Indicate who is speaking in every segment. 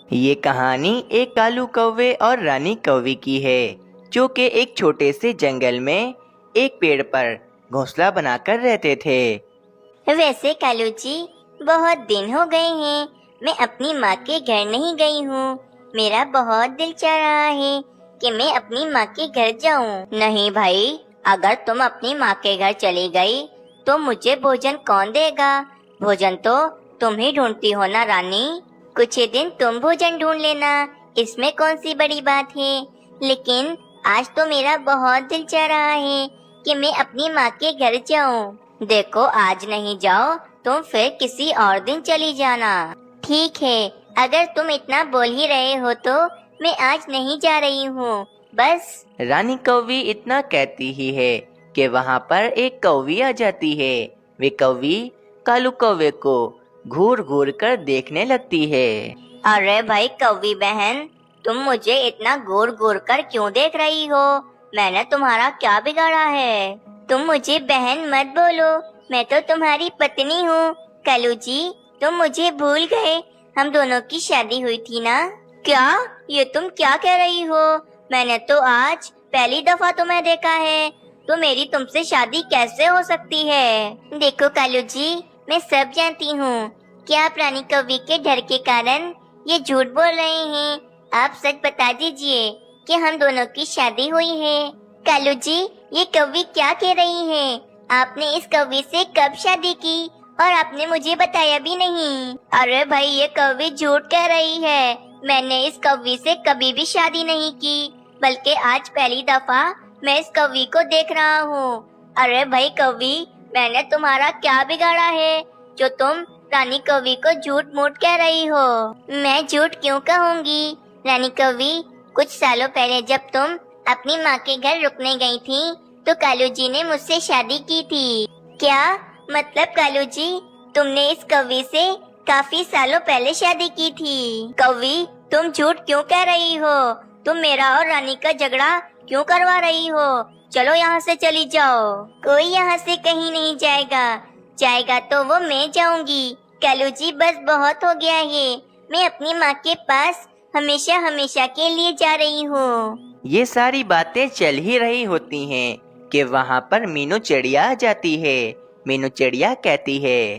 Speaker 1: ये कहानी एक कालू कौवे और रानी कौवी की है, जो कि एक छोटे से जंगल में एक पेड़ पर घोंसला बनाकर रहते थे।
Speaker 2: वैसे कालू जी, बहुत दिन हो गए हैं मैं अपनी माँ के घर नहीं गई हूँ। मेरा बहुत दिल चाह रहा है कि मैं अपनी माँ के घर जाऊँ। नहीं भाई, अगर तुम अपनी माँ के घर चली गई तो मुझे भोजन कौन देगा? भोजन तो तुम ही ढूंढती हो ना रानी। कुछ ही दिन तुम भोजन ढूंढ लेना, इसमें कौन सी बड़ी बात है। लेकिन आज तो मेरा बहुत दिल चाह रहा है कि मैं अपनी माँ के घर जाऊँ। देखो, आज नहीं जाओ तुम फिर किसी और दिन चली जाना। ठीक है, अगर तुम इतना बोल ही रहे हो तो मैं आज नहीं जा रही हूँ, बस।
Speaker 1: रानी कौवी इतना कहती ही है कि वहाँ पर एक कौवी आ जाती है। वे कौवी कालू कौवे को घूर घूर कर देखने लगती है।
Speaker 2: अरे भाई कौवी बहन, तुम मुझे इतना घूर घूर कर क्यों देख रही हो? मैंने तुम्हारा क्या बिगाड़ा है? तुम मुझे बहन मत बोलो, मैं तो तुम्हारी पत्नी हूँ। कालू जी, तुम मुझे भूल गए? हम दोनों की शादी हुई थी ना? क्या? ये तुम क्या कह रही हो? मैंने तो आज पहली दफा तुम्हें देखा है, तो मेरी तुमसे शादी कैसे हो सकती है? देखो कालू जी, मैं सब जानती हूँ कि आप रानी कौवी के डर के कारण ये झूठ बोल रहे हैं। आप सच बता दीजिए कि हम दोनों की शादी हुई है। कालू जी, ये कौवी क्या कह रही है? आपने इस कौवी से कब शादी की और आपने मुझे बताया भी नहीं। अरे भाई, ये कौवी झूठ कह रही है। मैंने इस कौवी से कभी भी शादी नहीं की, बल्कि आज पहली दफा मैं इस कौवी को देख रहा हूँ। अरे भाई कौवी, मैंने तुम्हारा क्या बिगाड़ा है जो तुम रानी कौवी को झूठ मूठ कह रही हो? मैं झूठ क्यों कहूँगी? रानी कौवी, कुछ सालों पहले जब तुम अपनी माँ के घर रुकने गई थी तो कालू जी ने मुझसे शादी की थी। क्या मतलब कालू जी, तुमने इस कौवी से काफी सालों पहले शादी की थी? कौवी, तुम झूठ क्यों कह रही हो? तुम मेरा और रानी का झगड़ा क्यों करवा रही हो? चलो यहाँ से चली जाओ। कोई यहाँ से कहीं नहीं जाएगा, जाएगा तो वो मैं जाऊंगी। कालू जी, बस बहुत हो गया है। मैं अपनी माँ के पास हमेशा हमेशा के लिए जा रही हूँ।
Speaker 1: ये सारी बातें चल ही रही होती हैं कि वहाँ पर मीनू चिड़िया आ जाती है। मीनू चिड़िया कहती है,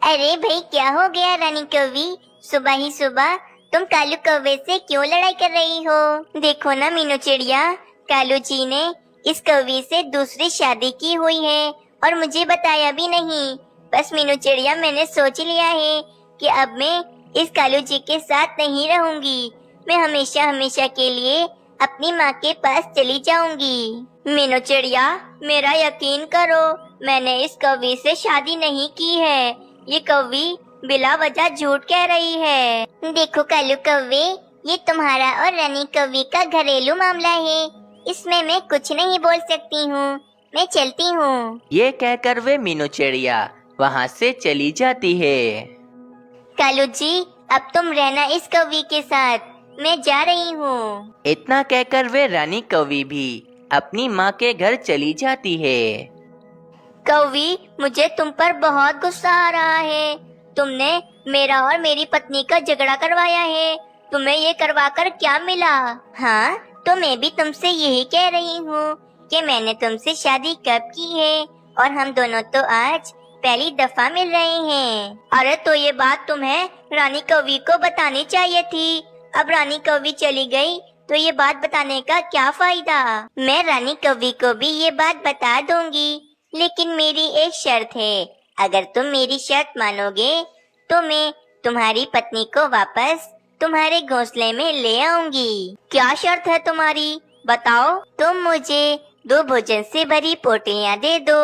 Speaker 2: अरे भाई, क्या हो गया रानी कौवी? सुबह ही सुबह तुम कालू कौवे से क्यों लड़ाई कर रही हो? देखो ना मीनू चिड़िया, कालू जी ने इस कौवी से दूसरी शादी की हुई है और मुझे बताया भी नहीं। बस मीनू चिड़िया, मैंने सोच लिया है कि अब मैं इस कालू जी के साथ नहीं रहूंगी। मैं हमेशा हमेशा के लिए अपनी माँ के पास चली जाऊंगी। मीनू चिड़िया, मेरा यकीन करो, मैंने इस कौवी से शादी नहीं की है। ये कौवी बिला वजह झूठ कह रही है। देखो कालू कौवे, ये तुम्हारा और रानी कौवी का घरेलू मामला है, इसमें मैं कुछ नहीं बोल सकती हूँ। मैं चलती हूँ।
Speaker 1: ये कहकर वे मीनू चिड़िया वहाँ से चली जाती है।
Speaker 2: कालू जी, अब तुम रहना इस कौवी के साथ, मैं जा रही हूँ।
Speaker 1: इतना कहकर वे रानी कौवी भी अपनी माँ के घर चली जाती है।
Speaker 2: कौवी, मुझे तुम पर बहुत गुस्सा आ रहा है। तुमने मेरा और मेरी पत्नी का झगड़ा करवाया है। तुम्हें ये करवाकर क्या मिला? हाँ, तो मैं भी तुमसे यही कह रही हूँ कि मैंने तुमसे शादी कब की है और हम दोनों तो आज पहली दफा मिल रहे हैं। अरे तो ये बात तुम्हें रानी कौवी को बतानी चाहिए थी। अब रानी कौवी चली गई तो ये बात बताने का क्या फायदा? मैं रानी कौवी को भी ये बात बता दूंगी, लेकिन मेरी एक शर्त है। अगर तुम मेरी शर्त मानोगे तो मैं तुम्हारी पत्नी को वापस तुम्हारे घोंसले में ले आऊंगी। क्या शर्त है तुम्हारी? बताओ। तुम मुझे 2 भोजन से भरी पोटलियाँ दे दो,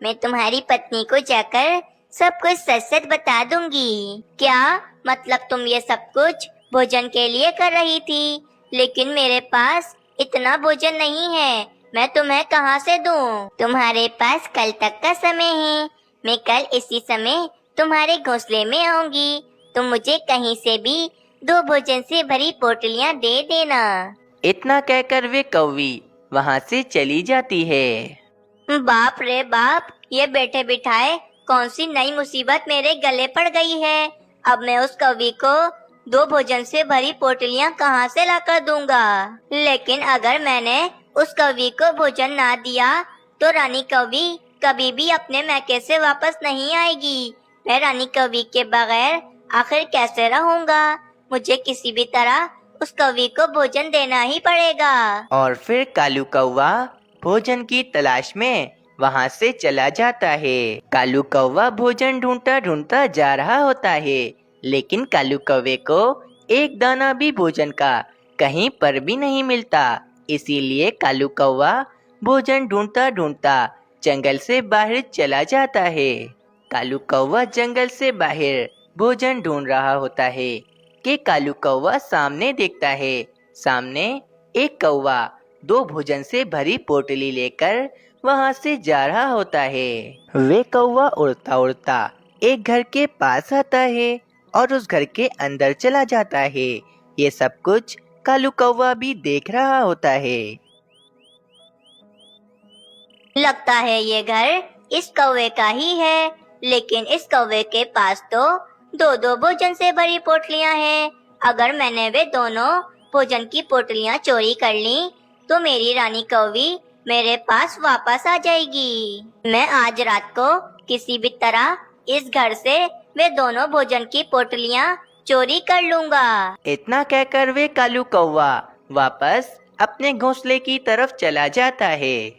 Speaker 2: मैं तुम्हारी पत्नी को जाकर सब कुछ सच सच बता दूंगी। क्या मतलब तुम ये सब कुछ भोजन के लिए कर रही थी? लेकिन मेरे पास इतना भोजन नहीं है, मैं तुम्हें कहाँ से दूं? तुम्हारे पास कल तक का समय है। मैं कल इसी समय तुम्हारे घोंसले में आऊंगी। तुम मुझे कहीं से भी 2 भोजन से भरी पोटलियाँ दे देना।
Speaker 1: इतना कहकर वे कौवी वहाँ से चली जाती है।
Speaker 2: बाप रे बाप, ये बैठे बिठाए कौन सी नई मुसीबत मेरे गले पड़ गई है। अब मैं उस कौवी को 2 भोजन से भरी पोटलियां कहाँ से लाकर दूंगा। लेकिन अगर मैंने उस कौवी को भोजन ना दिया तो रानी कौवी कभी भी अपने मैके से वापस नहीं आएगी। मैं रानी कौवी के बगैर आखिर कैसे रहूंगा। मुझे किसी भी तरह उस कौवी को भोजन देना ही पड़ेगा।
Speaker 1: और फिर कालू कौवा भोजन की तलाश में वहाँ से चला जाता है। कालू कौवा भोजन ढूंढता ढूंढता जा रहा होता है, लेकिन कालू कौवे को एक दाना भी भोजन का कहीं पर भी नहीं मिलता। इसीलिए कालू कौवा भोजन ढूंढता ढूंढता जंगल से बाहर चला जाता है। कालू कौवा जंगल से बाहर भोजन ढूंढ रहा होता है कि कालू कौवा सामने देखता है। सामने एक कौवा 2 भोजन से भरी पोटली लेकर वहां से जा रहा होता है। वे कौवा उड़ता उड़ता एक घर के पास आता है और उस घर के अंदर चला जाता है। ये सब कुछ कालू कौवा भी देख रहा होता है।
Speaker 2: लगता है ये घर इस कौवे का ही है, लेकिन इस कौवे के पास तो 2-2 भोजन से भरी पोटलियां हैं। अगर मैंने वे दोनों भोजन की पोटलियां चोरी कर ली तो मेरी रानी कौवी मेरे पास वापस आ जाएगी। मैं आज रात को किसी भी तरह इस घर से वे दोनों भोजन की पोटलियां चोरी कर लूंगा।
Speaker 1: इतना कहकर वे कालू कौवा वापस अपने घोंसले की तरफ चला जाता है।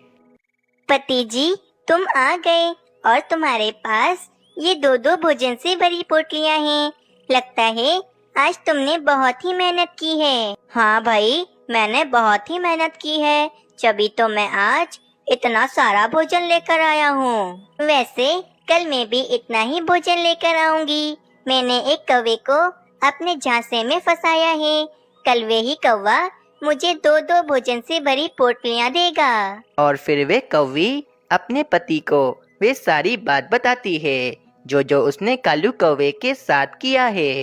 Speaker 2: पति जी, तुम आ गए और तुम्हारे पास ये 2-2 भोजन से भरी पोटलियां हैं। लगता है आज तुमने बहुत ही मेहनत की है। हाँ भाई, मैंने बहुत ही मेहनत की है, तभी तो मैं आज इतना सारा भोजन लेकर आया हूँ। वैसे कल मैं भी इतना ही भोजन लेकर आऊंगी। मैंने एक कौवे को अपने झांसे में फंसाया है। कल वही कौवा मुझे 2-2 भोजन से भरी पोटलियां देगा।
Speaker 1: और फिर वे कौवी अपने पति को वे सारी बात बताती है जो उसने कालू कौवे के साथ किया है।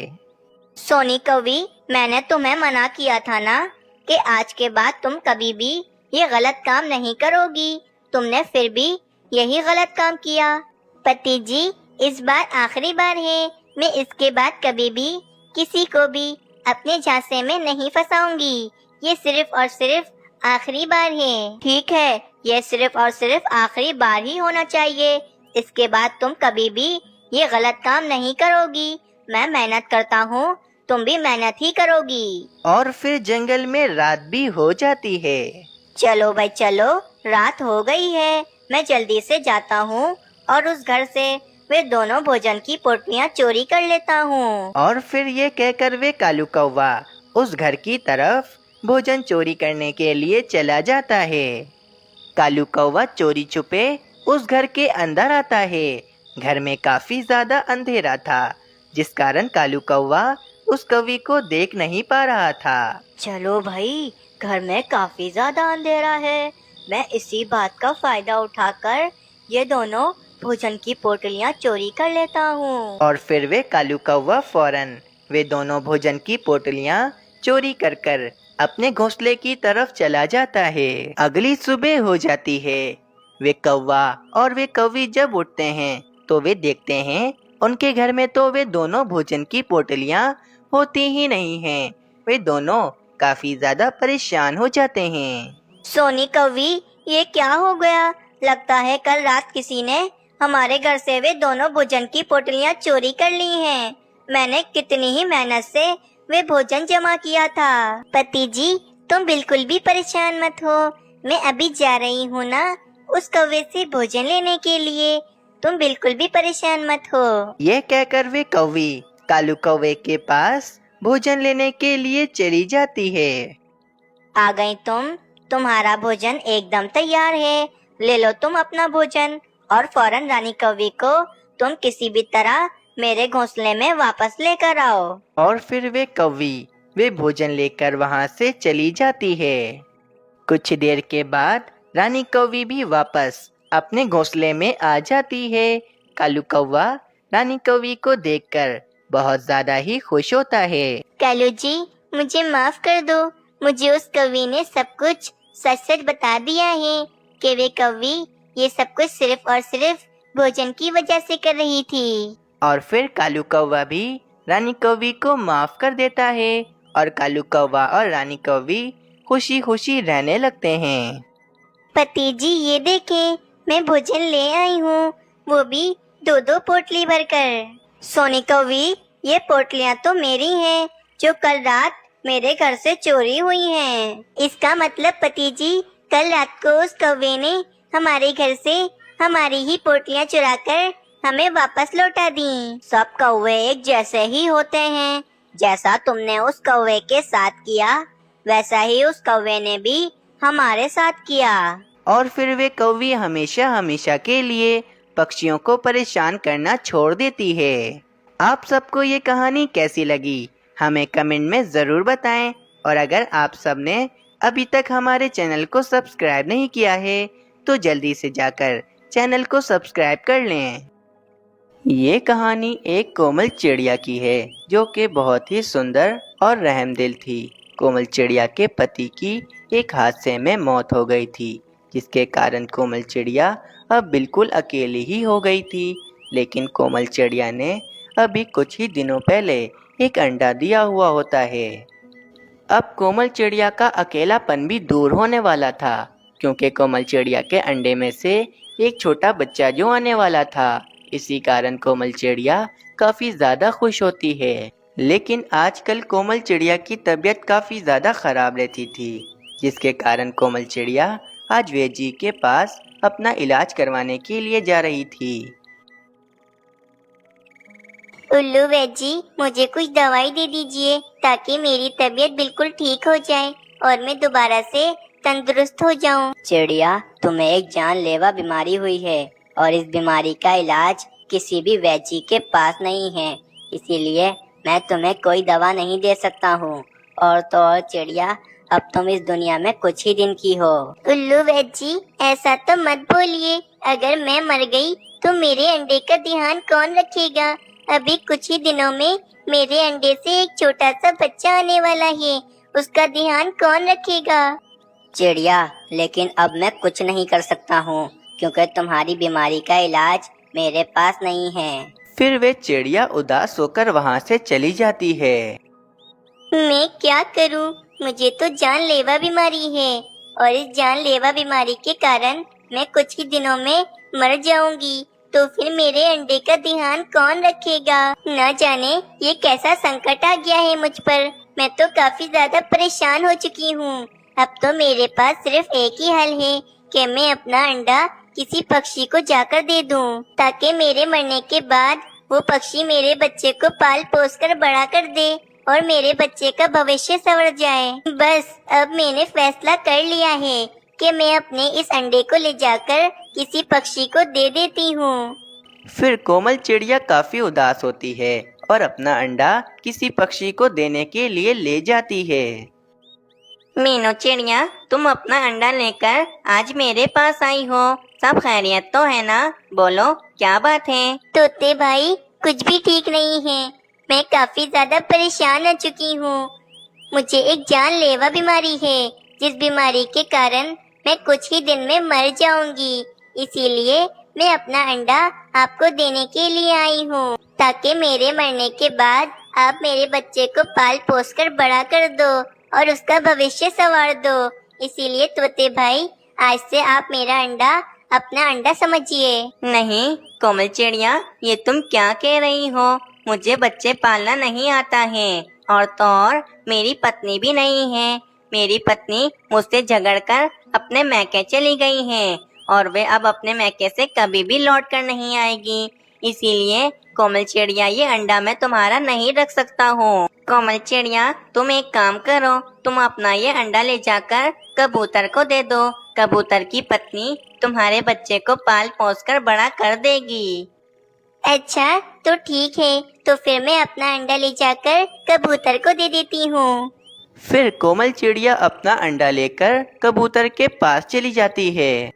Speaker 2: सोनी कौवी, मैंने तुम्हें मना किया था ना कि आज के बाद तुम कभी भी ये गलत काम नहीं करोगी। तुमने फिर भी यही गलत काम किया। पति जी, इस बार आखिरी बार है। मैं इसके बाद कभी भी किसी को भी अपने झांसे में नहीं फंसाऊंगी। ये सिर्फ और सिर्फ आखिरी बार है। ठीक है, ये सिर्फ और सिर्फ आखिरी बार ही होना चाहिए। इसके बाद तुम कभी भी ये गलत काम नहीं करोगी। मैं मेहनत करता हूँ, तुम भी मेहनत ही करोगी।
Speaker 1: और फिर जंगल में रात भी हो जाती है।
Speaker 2: चलो भाई चलो, रात हो गई है। मैं जल्दी से जाता हूँ और उस घर से वे दोनों भोजन की पोटलियाँ चोरी कर लेता हूँ।
Speaker 1: और फिर ये कहकर वे कालू कौवा उस घर की तरफ भोजन चोरी करने के लिए चला जाता है। कालू कौवा चोरी छुपे उस घर के अंदर आता है। घर में काफी ज्यादा अंधेरा था, जिस कारण कालू कौवा उस कौवी को देख नहीं पा रहा था।
Speaker 2: चलो भाई, घर में काफी ज्यादा अंधेरा है। मैं इसी बात का फायदा उठाकर ये दोनों भोजन की पोटलियाँ चोरी कर लेता हूँ।
Speaker 1: और फिर वे कालू कौवा फौरन वे दोनों भोजन की पोटलियाँ चोरी कर अपने घोंसले की तरफ चला जाता है। अगली सुबह हो जाती है। वे कौवा और वे कौवी जब उठते हैं तो वे देखते हैं उनके घर में तो वे दोनों भोजन की पोटलियाँ होती ही नहीं हैं। वे दोनों काफी ज्यादा परेशान हो जाते हैं।
Speaker 2: सोनी कौवी, ये क्या हो गया? लगता है कल रात किसी ने हमारे घर से वे दोनों भोजन की पोटलियाँ चोरी कर ली हैं। मैंने कितनी ही मेहनत से वे भोजन जमा किया था। पति जी, तुम बिल्कुल भी परेशान मत हो। मैं अभी जा रही हूँ ना उस कौवे से भोजन लेने के लिए। तुम बिल्कुल भी परेशान मत हो।
Speaker 1: ये कहकर वे कौवी कालू कौवे के पास भोजन लेने के लिए चली जाती है।
Speaker 2: आ गई तुम, तुम्हारा भोजन एकदम तैयार है। ले लो तुम अपना भोजन और फौरन रानी कौवी को तुम किसी भी तरह मेरे घोंसले में वापस लेकर आओ।
Speaker 1: और फिर वे कौवी वे भोजन लेकर वहाँ से चली जाती है। कुछ देर के बाद रानी कौवी भी वापस अपने घोंसले में आ जाती है। कालू कौवा रानी कौवी को देखकर बहुत ज्यादा ही खुश होता है।
Speaker 2: कालू जी, मुझे माफ कर दो। मुझे उस कौवी ने सब कुछ सच सच बता दिया है कि वे कौवी ये सब कुछ सिर्फ और सिर्फ भोजन की वजह से कर रही थी।
Speaker 1: और फिर कालू कौवा भी रानी कौवी को माफ कर देता है और कालू कौवा और रानी कौवी खुशी खुशी रहने लगते हैं।
Speaker 2: पति जी ये देखें, मैं भोजन ले आई हूँ, वो भी 2-2 पोटली भरकर। सोनी कौवी, ये पोटलियाँ तो मेरी हैं, जो कल रात मेरे घर से चोरी हुई हैं। इसका मतलब पति जी, कल रात को उस कौवे ने हमारे घर से हमारी ही पोटलियाँ चुराकर हमें वापस लौटा दी। सब कौवे एक जैसे ही होते हैं, जैसा तुमने उस कौवे के साथ किया वैसा ही उस कौवे ने भी हमारे साथ किया।
Speaker 1: और फिर वे कौवी हमेशा हमेशा के लिए पक्षियों को परेशान करना छोड़ देती है। आप सबको ये कहानी कैसी लगी हमें कमेंट में ज़रूर बताएं, और अगर आप सबने अभी तक हमारे चैनल को सब्सक्राइब नहीं किया है तो जल्दी से जाकर चैनल को सब्सक्राइब कर लें। ये कहानी एक कोमल चिड़िया की है जो कि बहुत ही सुंदर और रहमदिल थी। कोमल चिड़िया के पति की एक हादसे में मौत हो गई थी, जिसके कारण कोमल चिड़िया अब बिल्कुल अकेली ही हो गई थी। लेकिन कोमल चिड़िया ने अभी कुछ ही दिनों पहले एक अंडा दिया हुआ होता है। अब कोमल चिड़िया का अकेलापन भी दूर होने वाला था, क्योंकि कोमल चिड़िया के अंडे में से एक छोटा बच्चा जो आने वाला था। इसी कारण कोमल चिड़िया काफ़ी ज़्यादा खुश होती है। लेकिन आजकल कोमल चिड़िया की तबीयत काफ़ी ज़्यादा ख़राब रहती थी, जिसके कारण कोमल चिड़िया आज वैद्य जी के पास अपना इलाज करवाने के लिए जा रही थी।
Speaker 2: उल्लू वैद्य जी, मुझे कुछ दवाई दे दीजिए ताकि मेरी तबीयत बिल्कुल ठीक हो जाए और मैं दोबारा से तंदुरुस्त हो जाऊं। चिड़िया, तुम्हें एक जानलेवा बीमारी हुई है और इस बीमारी का इलाज किसी भी वैद्य जी के पास नहीं है, इसीलिए मैं तुम्हें कोई दवा नहीं दे सकता हूँ। और तो और चिड़िया, अब तुम इस दुनिया में कुछ ही दिन की हो। उल्लू वैद्य जी, ऐसा तो मत बोलिए, अगर मैं मर गई तो मेरे अंडे का ध्यान कौन रखेगा? अभी कुछ ही दिनों में मेरे अंडे से एक छोटा सा बच्चा आने वाला है, उसका ध्यान कौन रखेगा? चिड़िया, लेकिन अब मैं कुछ नहीं कर सकता हूँ, क्योंकि तुम्हारी बीमारी का इलाज मेरे पास नहीं है।
Speaker 1: फिर वे चिड़िया उदास होकर वहाँ से चली जाती है।
Speaker 2: मैं क्या करूँ? मुझे तो जानलेवा बीमारी है और इस जानलेवा बीमारी के कारण मैं कुछ ही दिनों में मर जाऊंगी, तो फिर मेरे अंडे का ध्यान कौन रखेगा? न जाने ये कैसा संकट आ गया है मुझ पर। मैं तो काफी ज्यादा परेशान हो चुकी हूँ। अब तो मेरे पास सिर्फ एक ही हल है कि मैं अपना अंडा किसी पक्षी को जाकर दे दूं, ताकि मेरे मरने के बाद वो पक्षी मेरे बच्चे को पाल पोस कर बड़ा कर दे और मेरे बच्चे का भविष्य संवर जाए। बस अब मैंने फैसला कर लिया है कि मैं अपने इस अंडे को ले जाकर किसी पक्षी को दे देती हूँ।
Speaker 1: फिर कोमल चिड़िया काफ़ी उदास होती है और अपना अंडा किसी पक्षी को देने के लिए ले जाती है।
Speaker 2: मीनू चिड़िया, तुम अपना अंडा लेकर आज मेरे पास आई हो, सब खैरियत तो है ना? बोलो क्या बात है? तोते भाई, कुछ भी ठीक नहीं है। मैं काफी ज्यादा परेशान हो चुकी हूँ। मुझे एक जानलेवा बीमारी है, जिस बीमारी के कारण मैं कुछ ही दिन में मर जाऊंगी। इसीलिए मैं अपना अंडा आपको देने के लिए आई हूँ, ताकि मेरे मरने के बाद आप मेरे बच्चे को पाल पोस कर बड़ा कर दो और उसका भविष्य संवार दो। इसीलिए तोते भाई, आज से आप मेरा अंडा अपना अंडा समझिए। नहीं कोमल चिड़िया, ये तुम क्या कह रही हो? मुझे बच्चे पालना नहीं आता है, और तो और मेरी पत्नी भी नहीं है। मेरी पत्नी मुझसे झगड़कर अपने मैके चली गई है और वे अब अपने मैके से कभी भी लौट कर नहीं आएगी। इसीलिए कोमल चिड़िया, ये अंडा मैं तुम्हारा नहीं रख सकता हूँ। कोमल चिड़िया, तुम एक काम करो, तुम अपना ये अंडा ले जाकर कबूतर को दे दो। कबूतर की पत्नी तुम्हारे बच्चे को पाल पोस कर बड़ा कर देगी। अच्छा तो ठीक है, तो फिर मैं अपना अंडा ले जाकर कबूतर को दे देती हूँ।
Speaker 1: फिर कोमल चिड़िया अपना अंडा लेकर कबूतर के पास चली जाती है।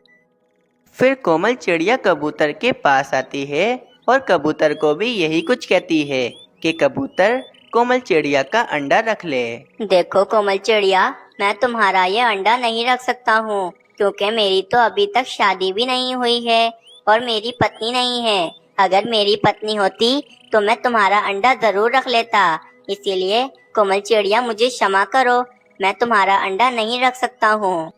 Speaker 1: फिर कोमल चिड़िया कबूतर के पास आती है और कबूतर को भी यही कुछ कहती है कि कबूतर कोमल चिड़िया का अंडा रख ले।
Speaker 2: देखो कोमल चिड़िया, मैं तुम्हारा ये अंडा नहीं रख सकता हूँ, क्योंकि मेरी तो अभी तक शादी भी नहीं हुई है और मेरी पत्नी नहीं है। अगर मेरी पत्नी होती तो मैं तुम्हारा अंडा जरूर रख लेता। इसीलिए कोमल चिड़िया मुझे क्षमा करो, मैं तुम्हारा अंडा नहीं रख सकता हूँ।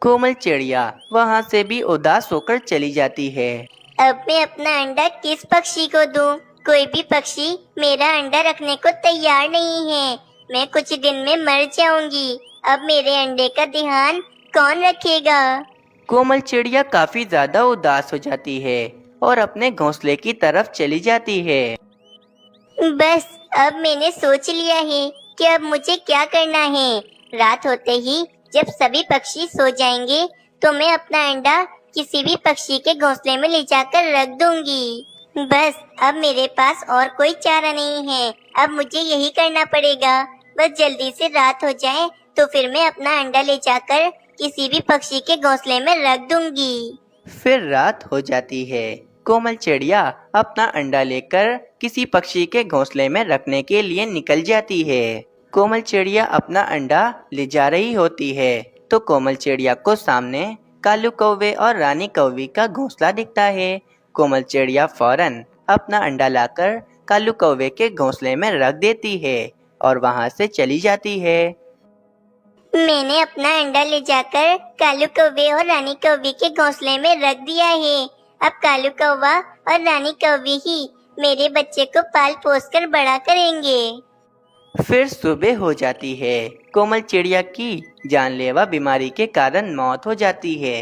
Speaker 1: कोमल चिड़िया वहाँ से भी उदास होकर चली जाती है।
Speaker 2: अब मैं अपना अंडा किस पक्षी को दूं? कोई भी पक्षी मेरा अंडा रखने को तैयार नहीं है। मैं कुछ दिन में मर जाऊंगी। अब मेरे अंडे का ध्यान कौन रखेगा?
Speaker 1: कोमल चिड़िया काफी ज्यादा उदास हो जाती है और अपने घोंसले की तरफ चली जाती है।
Speaker 2: बस अब मैंने सोच लिया है कि अब मुझे क्या करना है। रात होते ही जब सभी पक्षी सो जाएंगे तो मैं अपना अंडा किसी भी पक्षी के घोंसले में ले जाकर रख दूंगी। बस अब मेरे पास और कोई चारा नहीं है। अब मुझे यही करना पड़ेगा। बस जल्दी से रात हो जाए तो फिर मैं अपना अंडा ले जाकर किसी भी पक्षी के घोंसले में रख दूंगी।
Speaker 1: फिर रात हो जाती है। कोमल चिड़िया अपना अंडा लेकर किसी पक्षी के घोंसले में रखने के लिए निकल जाती है। कोमल चिड़िया अपना अंडा ले जा रही होती है तो कोमल चिड़िया को सामने कालू कौवे और रानी कौवी का घोंसला दिखता है। कोमल चिड़िया फौरन अपना अंडा लाकर कालू कौवे के घोंसले में रख देती है और वहाँ से चली जाती है।
Speaker 2: मैंने अपना अंडा ले जाकर कालू कौवे और रानी कौवी के घोंसले में रख दिया है। अब कालू कौवा और रानी कौवी ही मेरे बच्चे को पाल पोस कर बड़ा करेंगे।
Speaker 1: फिर सुबह हो जाती है। कोमल चिड़िया की जानलेवा बीमारी के कारण मौत हो जाती है।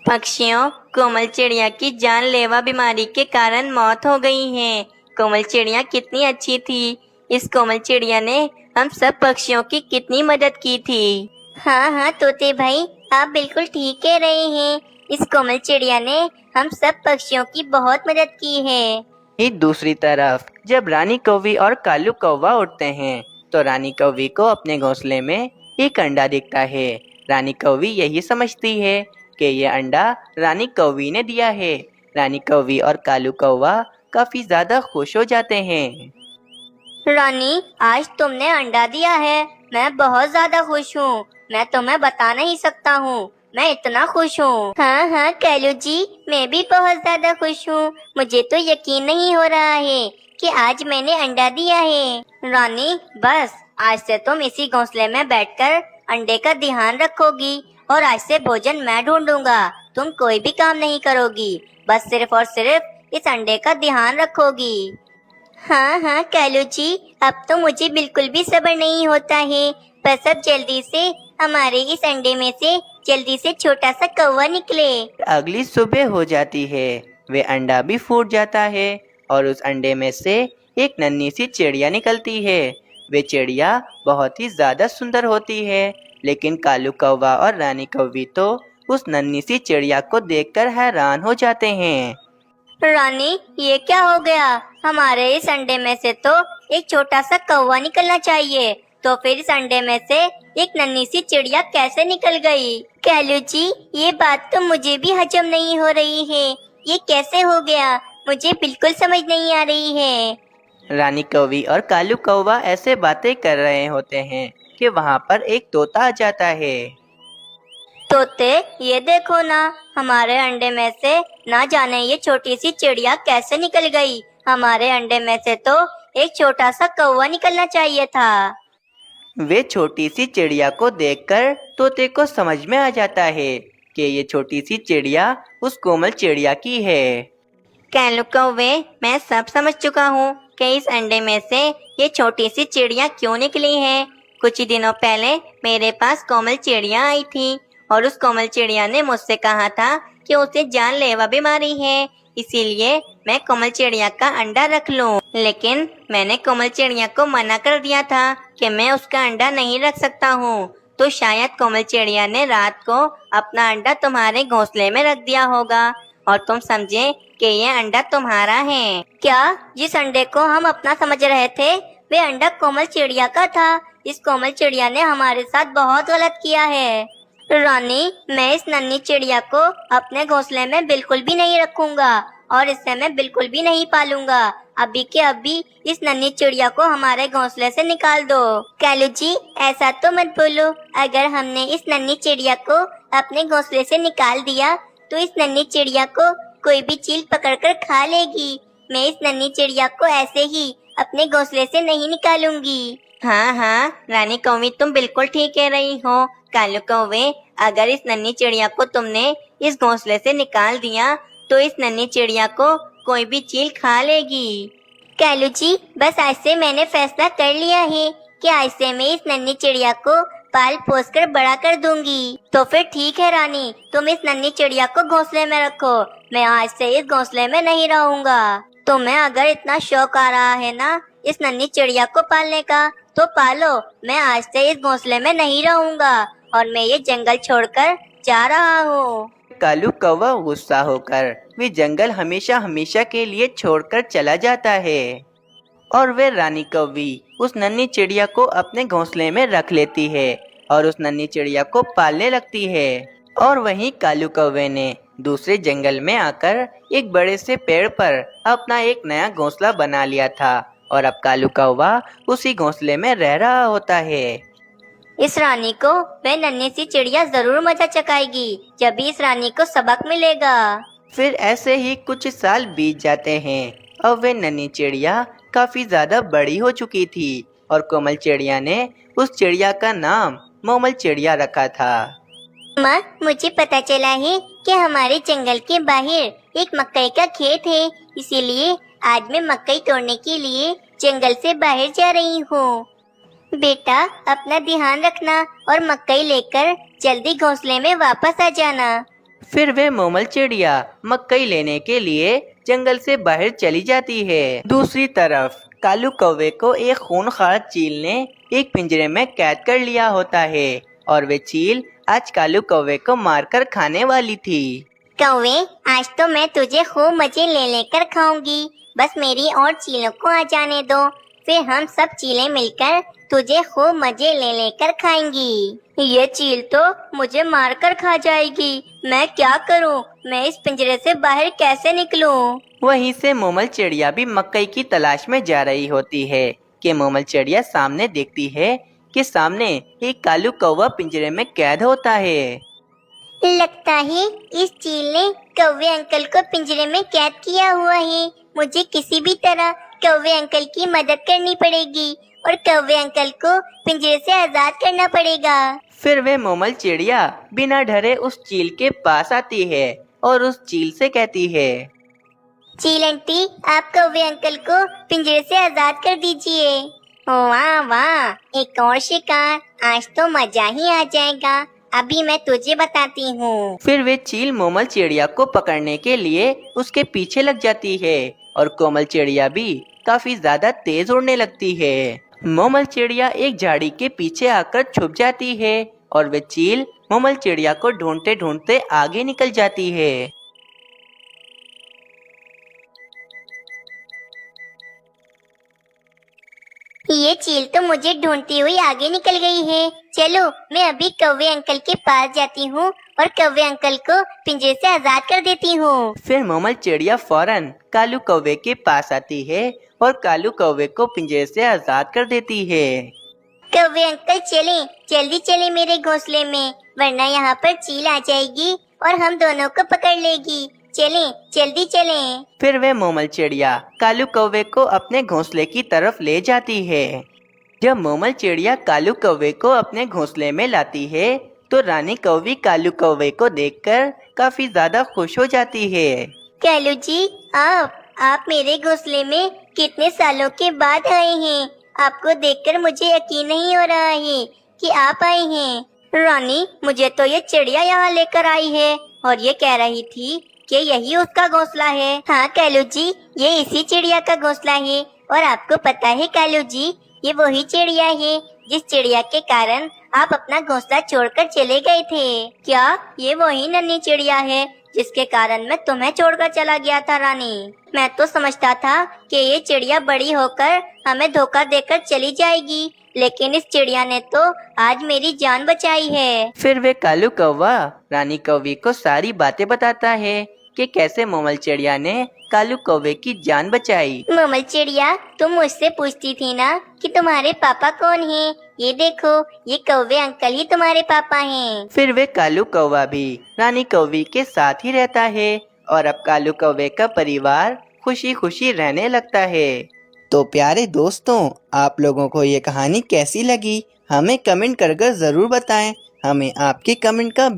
Speaker 3: पक्षियों, कोमल चिड़िया की जानलेवा बीमारी के कारण मौत हो गई है। कोमल चिड़िया कितनी अच्छी थी। इस कोमल चिड़िया ने हम सब पक्षियों की कितनी मदद की थी।
Speaker 2: हाँ हाँ तोते भाई, आप बिल्कुल ठीक कह रहे हैं। इस कोमल चिड़िया ने हम सब पक्षियों की बहुत मदद की है।
Speaker 1: ही दूसरी तरफ जब रानी कौवी और कालू कौवा उठते हैं तो रानी कौवी को अपने घोंसले में एक अंडा दिखता है। रानी कौवी यही समझती है कि ये अंडा रानी कौवी ने दिया है। रानी कौवी और कालू कौवा काफी ज्यादा खुश हो जाते हैं।
Speaker 2: रानी, आज तुमने अंडा दिया है, मैं बहुत ज्यादा खुश हूँ। मैं तुम्हें बता नहीं सकता हूँ, मैं इतना खुश हूँ। हाँ हाँ कालू जी, मैं भी बहुत ज्यादा खुश हूँ। मुझे तो यकीन नहीं हो रहा है कि आज मैंने अंडा दिया है। रानी, बस आज से तुम इसी घोंसले में बैठकर अंडे का ध्यान रखोगी और आज से भोजन मैं ढूंढूंगा। तुम कोई भी काम नहीं करोगी, बस सिर्फ और सिर्फ इस अंडे का ध्यान रखोगी। हाँ हाँ कालू जी, अब तो मुझे बिल्कुल भी सब्र नहीं होता है। बस अब जल्दी से हमारे इस अंडे में से जल्दी से छोटा सा कौवा निकले।
Speaker 1: अगली सुबह हो जाती है। वे अंडा भी फूट जाता है और उस अंडे में से एक नन्ही सी चिड़िया निकलती है। वे चिड़िया बहुत ही ज्यादा सुंदर होती है, लेकिन कालू कौवा और रानी कौवी तो उस नन्ही सी चिड़िया को देखकर हैरान हो जाते हैं।
Speaker 2: रानी, ये क्या हो गया? हमारे इस अंडे में से तो एक छोटा सा कौवा निकलना चाहिए, तो फिर इस अंडे में से एक नन्ही सी चिड़िया कैसे निकल गई? कालू जी, ये बात तो मुझे भी हजम नहीं हो रही है। ये कैसे हो गया? मुझे बिल्कुल समझ नहीं आ रही है।
Speaker 1: रानी कौवी और कालू कौवा ऐसे बातें कर रहे होते हैं कि वहाँ पर एक तोता आ जाता है।
Speaker 2: तोते, ये देखो ना, हमारे अंडे में से ना जाने ये छोटी सी चिड़िया कैसे निकल गई। हमारे अंडे में से तो एक छोटा सा कौवा निकलना चाहिए था।
Speaker 1: वे छोटी सी चिड़िया को देखकर तोते को समझ में आ जाता है कि ये छोटी सी चिड़िया उस कोमल चिड़िया की है।
Speaker 3: कालू कौवे, मैं सब समझ चुका हूँ कि इस अंडे में से ये छोटी सी चिड़िया क्यों निकली है। कुछ ही दिनों पहले मेरे पास कोमल चिड़िया आई थी और उस कोमल चिड़िया ने मुझसे कहा था कि उसे जानलेवा बीमारी है, इसीलिए मैं कोमल चिड़िया का अंडा रख लूं। लेकिन मैंने कोमल चिड़िया को मना कर दिया था कि मैं उसका अंडा नहीं रख सकता हूँ। तो शायद कोमल चिड़िया ने रात को अपना अंडा तुम्हारे घोंसले में रख दिया होगा और तुम समझे कि ये अंडा तुम्हारा है।
Speaker 2: क्या? जिस अंडे को हम अपना समझ रहे थे वे अंडा कोमल चिड़िया का था। इस कोमल चिड़िया ने हमारे साथ बहुत गलत किया है। रानी, मैं इस नन्ही चिड़िया को अपने घोंसले में बिल्कुल भी नहीं रखूंगा और इसे मैं बिल्कुल भी नहीं पालूंगा। अभी के अभी इस नन्ही चिड़िया को हमारे घोंसले से निकाल दो। कालू जी, ऐसा तो मत बोलो। अगर हमने इस नन्ही चिड़िया को अपने घोंसले से निकाल दिया तो इस नन्ही चिड़िया को कोई भी चील पकड़कर खा लेगी। मैं इस नन्ही चिड़िया को ऐसे ही अपने घोंसले से नहीं निकालूंगी।
Speaker 3: हाँ हाँ रानी कौवी, तुम बिल्कुल ठीक कह रही हो। कालू कौवे, अगर इस नन्ही चिड़िया को तुमने इस घोंसले से निकाल दिया तो इस नन्ही चिड़िया को कोई भी चील खा लेगी।
Speaker 2: कालू जी, बस आज से मैंने फैसला कर लिया है कि आज से मैं इस नन्ही चिड़िया को पाल पोस कर बड़ा कर दूंगी। तो फिर ठीक है रानी, तुम इस नन्ही चिड़िया को घोंसले में रखो। मैं आज से इस घोंसले में नहीं रहूंगा। तुम्हें अगर इतना शौक आ रहा है ना इस नन्ही चिड़िया को पालने का, तो पालो। मैं आज से इस घोंसले में नहीं रहूंगा और मैं ये जंगल छोड़कर जा रहा हूँ।
Speaker 1: कालू कौवा गुस्सा होकर वे जंगल हमेशा हमेशा के लिए छोड़कर चला जाता है और वे रानी कौवी उस नन्ही चिड़िया को अपने घोंसले में रख लेती है और उस नन्ही चिड़िया को पालने लगती है। और वहीं कालू कौवे ने दूसरे जंगल में आकर एक बड़े से पेड़ पर अपना एक नया घोंसला बना लिया था और अब कालू कौवा उसी घोंसले में रह रहा होता है।
Speaker 2: इस रानी को वह नन्ही सी चिड़िया जरूर मजा चखाएगी जब भी इस रानी को सबक मिलेगा।
Speaker 1: फिर ऐसे ही कुछ साल बीत जाते हैं। अब वे नन्ही चिड़िया काफी ज्यादा बड़ी हो चुकी थी और कोमल चिड़िया ने उस चिड़िया का नाम मोमल चिड़िया रखा था।
Speaker 2: माँ, मुझे पता चला है कि हमारे जंगल के बाहर एक मकई का खेत है, इसीलिए आज मैं मकई तोड़ने के लिए जंगल से बाहर जा रही हूँ। बेटा, अपना ध्यान रखना और मकई लेकर जल्दी घोंसले में वापस आ जाना।
Speaker 1: फिर वे मोमल चिड़िया मकई लेने के लिए जंगल से बाहर चली जाती है। दूसरी तरफ कालू कौवे को एक खूंखार चील ने एक पिंजरे में कैद कर लिया होता है और वे चील आज कालू कौवे को मारकर खाने वाली थी।
Speaker 2: कौवे, आज तो मैं तुझे खूब मजे ले लेकर खाऊंगी। बस मेरी और चीलों को आ जाने दो, फिर हम सब चीलें मिलकर तुझे खूब मजे ले लेकर खाएंगी। ये चील तो मुझे मारकर खा जाएगी। मैं क्या करूं? मैं इस पिंजरे से बाहर कैसे निकलूं?
Speaker 1: वहीं से मोमल चिड़िया भी मकई की तलाश में जा रही होती है कि मोमल चिड़िया सामने देखती है कि सामने एक कालू कौवा पिंजरे में कैद होता है।
Speaker 2: लगता है इस चील ने कौवे अंकल को पिंजरे में कैद किया हुआ है। मुझे किसी भी तरह कौवे अंकल की मदद करनी पड़ेगी और कौवे अंकल को पिंजरे से आजाद करना पड़ेगा।
Speaker 1: फिर वे मोमल चिड़िया बिना डरे उस चील के पास आती है और उस चील से कहती है,
Speaker 2: चील आंटी, आप कौवे अंकल को पिंजरे से आजाद कर दीजिए। वाह वाह, एक और शिकार, आज तो मजा ही आ जाएगा। अभी मैं तुझे बताती हूँ।
Speaker 1: फिर वे चील मोमल चिड़िया को पकड़ने के लिए उसके पीछे लग जाती है और कोमल चिड़िया भी काफी ज्यादा तेज उड़ने लगती है। मोमल चिड़िया एक झाड़ी के पीछे आकर छुप जाती है और वे चील मोमल चिड़िया को ढूंढते ढूंढते आगे निकल जाती है।
Speaker 2: ये चील तो मुझे ढूंढती हुई आगे निकल गई है। चलो, मैं अभी कौवे अंकल के पास जाती हूँ और कौवे अंकल को पिंजरे से आजाद कर देती हूँ।
Speaker 1: फिर मोमल चिड़िया फौरन कालू कौवे के पास आती है और कालू कौवे को पिंजरे से आजाद कर देती है।
Speaker 2: कौवे अंकल, चलें, जल्दी चलें मेरे घोंसले में, वरना यहाँ पर चील आ जाएगी और हम दोनों को पकड़ लेगी। चलें, जल्दी चलें।
Speaker 1: फिर वे मोमल चिड़िया कालू कौवे को अपने घोंसले की तरफ ले जाती है। जब मोमल चिड़िया कालू कौवे को अपने घोंसले में लाती है तो रानी कौवी कालू कौवे को देखकर काफी ज्यादा खुश हो जाती है।
Speaker 2: कालू जी, आप मेरे घोंसले में कितने सालों के बाद आए हैं। आपको देखकर मुझे यकीन नहीं हो रहा है कि आप आए हैं। रानी, मुझे तो ये चिड़िया यहाँ लेकर आई है और ये कह रही थी कि यही उसका घोंसला है। हाँ कालू जी, ये इसी चिड़िया का घोंसला है और आपको पता है कालू जी, ये वही चिड़िया है जिस चिड़िया के कारण आप अपना घोंसला छोड़कर चले गए थे। क्या ये वही नन्ही चिड़िया है जिसके कारण मैं तुम्हें छोड़कर चला गया था? रानी, मैं तो समझता था कि ये चिड़िया बड़ी होकर हमें धोखा देकर चली जाएगी, लेकिन इस चिड़िया ने तो आज मेरी जान बचाई है।
Speaker 1: फिर वे कालू कौवा रानी कौवी को सारी बातें बताता है कि कैसे मोमल चिड़िया ने कालू कौवे की जान बचाई।
Speaker 2: मोमल चिड़िया, तुम मुझसे पूछती थी ना कि तुम्हारे पापा कौन हैं? ये देखो, ये कौवे अंकल ही तुम्हारे पापा हैं।
Speaker 1: फिर वे कालू कौवा भी रानी कौवी के साथ ही रहता है और अब कालू कौवे का परिवार खुशी खुशी रहने लगता है। तो प्यारे दोस्तों, आप लोगों को ये कहानी कैसी लगी हमें कमेंट कर जरूर बताएं। हमें आपके कमेंट का